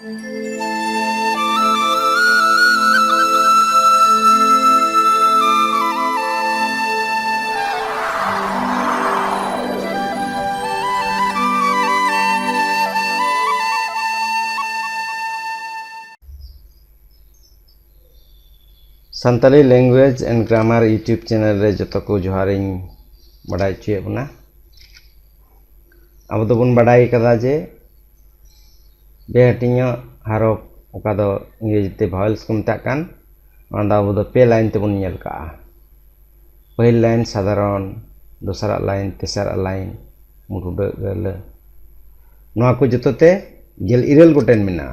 Santali language and grammar YouTube channel रे जतो को जोहारिंग बड़ाई चुए बना अब तो बन बड़ाई कदा जे बेहटिया हारफ ओका दो इंग्रेजी ते वावेल्स को मता कान ओंदा अब दो पे लाइन ते बन नेल का पहिल लाइन साधारण दोसरा लाइन तेसरा लाइन मुरुड गल नोआ को जतो ते गेल इरेल गोटेन मिना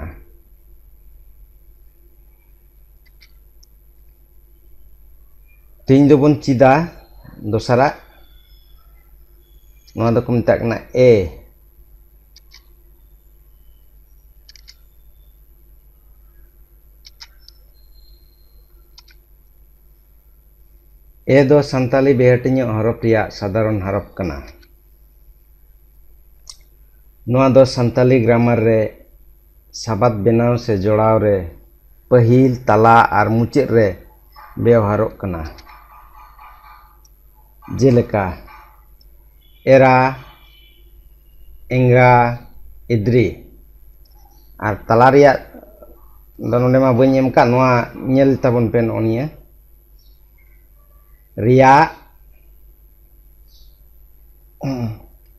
तीन दो बन चिदा दोसरा नोआ दो को मता कना ए दो संताली बेहटिया हरफ रिया साधारण हरफ कना नोआ दो संताली ग्रामर रे साबात बेनाव से जोड़ाव रे पहिल तला और मुचेद रे व्यवहारों कना जेलेका एरा एंगा इद्री और तला रिया नोंडे मा बनी एम का नोआ नेल ताबन पे नोनिया रिया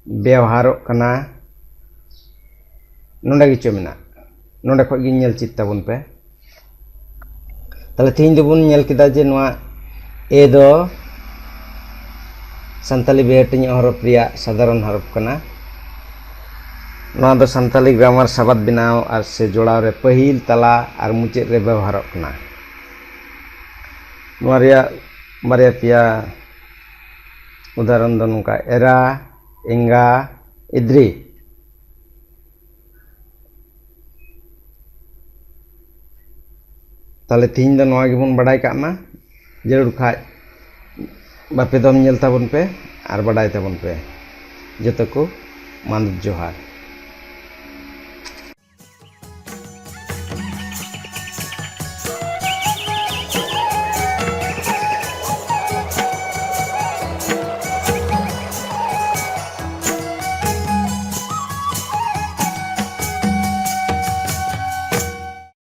व्यवहारों कना नोंडे गिचो मेना नोंडे खो गी नेल चित ताबन पे तले तीन दो बन नेल किदा जे नोआ ए दो संताली बेहटिया हरफ रिया साधारण हरफ कना नोआ दो संताली ग्रामर साबात बनाव और से जोड़ाव रे पहिल तला और मुचेद रे व्यवहारों कना नोआ रिया बारिया पिया उदाहरण दो नोंका एरा एंगा इद्री ताले तीन दो नोआ गिबन बड़ाई का मा जरूर खाय बापे दम नेल ताबन पे और बड़ाई ताबन पे जतो को मानद जोहार।